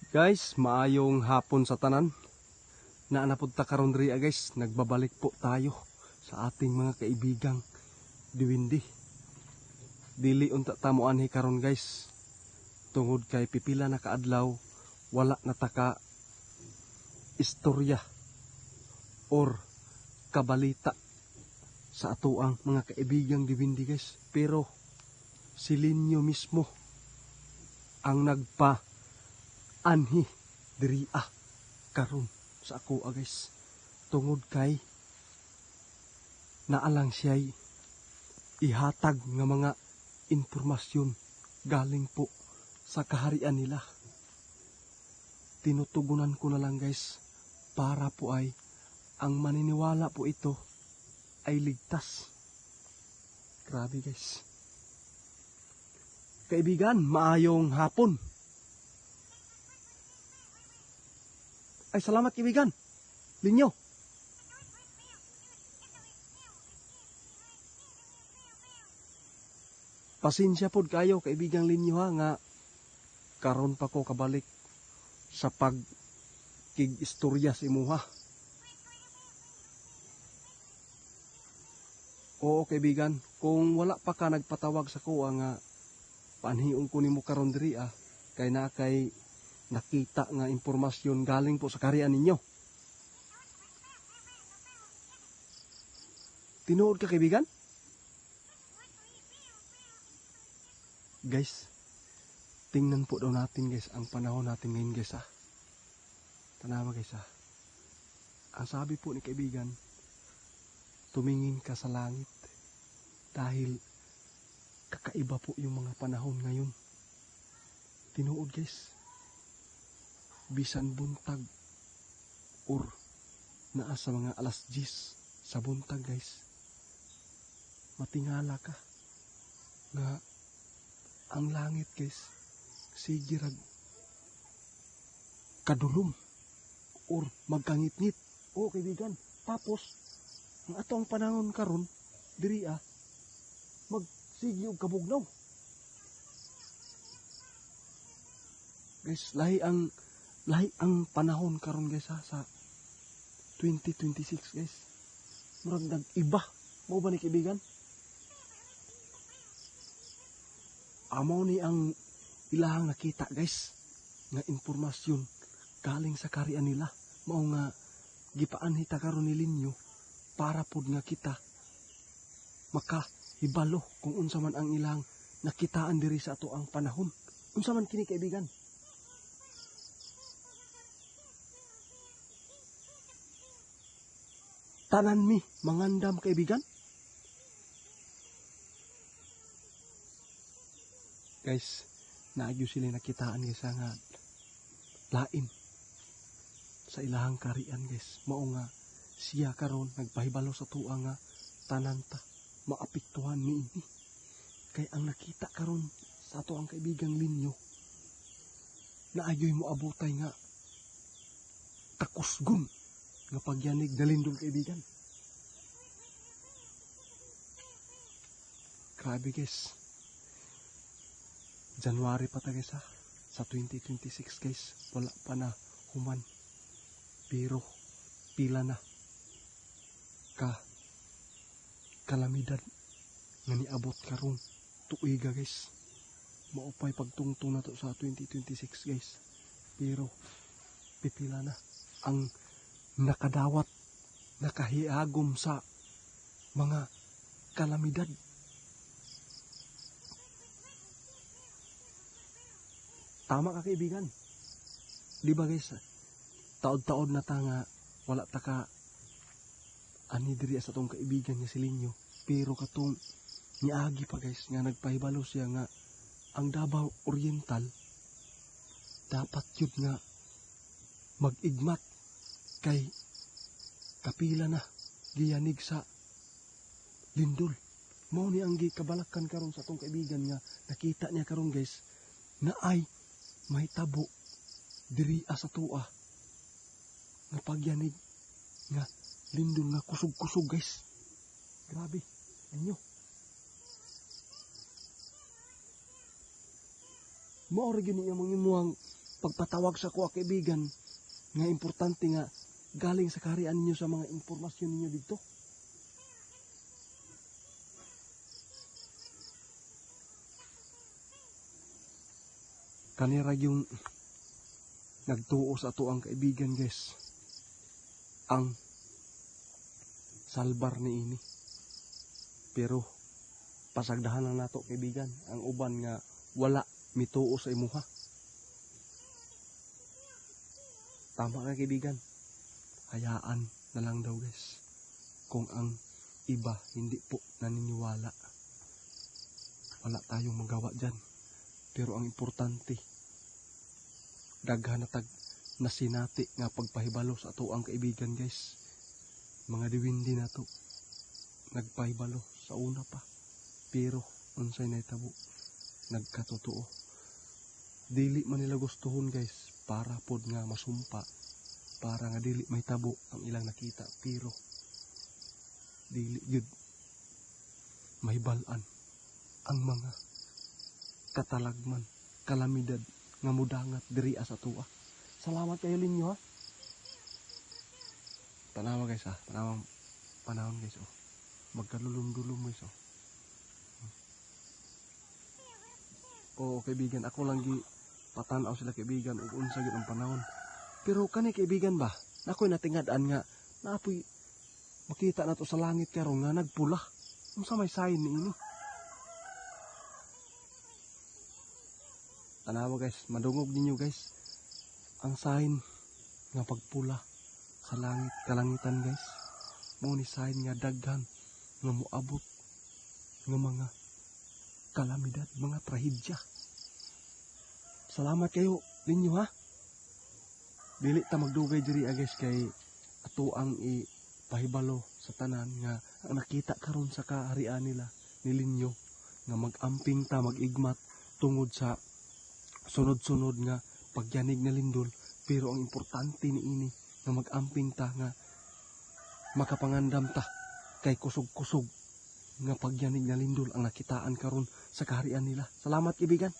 Guys, maayong hapon sa tanan. Naanapod ta karon diri guys, nagbabalik po tayo sa ating mga kaibigang diwindi. Dili unta tamo anhi karon guys. Tungod kay pipila na kaadlaw wala na taka istorya or kabalita sa atoang mga kaibigang diwindi guys. Pero si Linyo mismo ang anhi diri karon sa ako guys, tungod kay naalang siya'y ihatag nga mga impormasyon galing po sa kaharian nila. Tinutugunan ko na lang guys para po ay ang maniniwala po ito ay ligtas. Grabe guys. Kaibigan, maayong hapon. Ay, salamat kaibigan. Linyo. Pasensya pod kayo kaibigang Linyo ha nga karon pa ko kabalik sa pagkig-istorya sa imuha. Oo kaibigan, kung wala pa ka nagpatawag sa ko nga panhiong ko nimo karon diri kay na kay nakita nga impormasyon galing po sa kaharian ninyo. Tinuod ka kaibigan? Guys, tingnan po daw natin guys ang panahon natin ngayon guys Tanawa guys Ang sabi po ni kaibigan, tumingin ka sa langit dahil kakaiba po yung mga panahon ngayon. Tinuod guys. Bisan buntag or naa sa mga alas 10 sa buntag guys, matingala ka nga ang langit guys sigirag kadulom or magkangit-ngit. O kaibigan, tapos ang atong panahon karon diri magsigi og kabugnaw. Guys, lahi ang panahon karon guys sa 2026 guys. Murag nag-iba. Mao ba ni kaibigan? Amo ni ang ilahang nakita guys nga impormasyon galing sa kaharian nila. Mao nga gipaanhi ta karon ni Linyo para pud nga kita makahibalo kung unsa man ang ilang nakitaan diri sa ato ang panahon. Unsa man kini kaibigan? Tanan mi mangandam kaibigan. Guys, naagyo sila nakitaan guys nga lain sa ilahang karian guys. Mao nga siya karon nagpahibalo sa tuwa nga tanan ta maapektuhan niini. Kay ang nakita karon sa ato ang kaibigang Linyo, naagyoy mo abutay nga kakusgon nga pagyanig dalindol kaibigan. Grabe guys. January pa ta guys sa 2026 guys. Wala pa na human. Pero pila na kalamidad nga niabot karon tuiga guys. Maupay pagtungtong na to sa 2026 guys. Pero pipila na ang nakadawat, nakahiagom sa mga kalamidad. Tama ka kaibigan. Di ba guys, taod-taod na ta nga wala ta ka ani diri sa tong kaibigan nga si Linyo. Pero katong niagi pa guys nga nagpahibalo siya nga ang Davao Oriental dapat yun nga mag-igmat kay kapila na giyanig sa lindol. Mao ni ang gikabalakan karon sa atong kaibigan nga nakita niya karon guys na ay may tabo diri sa tuwa nga pagyanig nga lindol nga kusog-kusog guys. Grabe ninyo. Mao ra gyud niya mangimuang pagpatawag sa kuha kaibigan nga importante nga galing sa kaharian ninyo sa mga impormasyon ninyo dito. Kanira yung nagtuo sa ato ang kaibigan guys, ang salbar ni ini. Pero pasagdahan lang nato kaibigan, ang uban nga wala mituo sa imuha. Tama ka kaibigan, hayaan na lang daw guys. Kung ang iba hindi po naniniwala, wala tayong magawa dyan. Pero ang importante, daghan na sinati nga pagpahibalo sa ato ang kaibigan guys. Mga diwindi na to nagpahibalo sa una pa, pero unsay nahitabo nagkatotoo. Dili man nila gustuhon guys, para pod nga masumpa, para nga dili mahitabo ang ilang nakita, pero dili yun mahibalan ang mga katalagman, kalamidad nga mudangat diri sa tuwa. Salamat kayo linyo ha. Tanawa guys ha, tanawang panahon guys oh. Magkalulong-dulong guys oh. Oo kaibigan, ako lang gi patanaw sila kaibigan ug unsa gyud ang panahon. Pero kani kaibigan ba, nakoy natingad-an nga naapoy makita nato sa langit karon nga nagpula. Unsa may sign niini? Tanawa guys, madungog ninyo guys ang sign nga pagpula sa langit, kalangitan guys. Mo ni sign nga daghan nga moabot nga mga kalamidad, mga trahedya. Salamat kayo ninyo ha. Dili ta magdugay diri guys kay ato ang ipahibalo sa tanan nga ang nakita karon sa kaharian nila ni Linyo nga magamping ta, magigmat tungod sa sunod-sunod nga pagyanig na lindol. Pero ang importante ni ini nga magamping ta nga makapangandam ta kay kusog-kusog nga pagyanig na lindol ang nakitaan karon sa kaharian nila. Salamat kaibigan.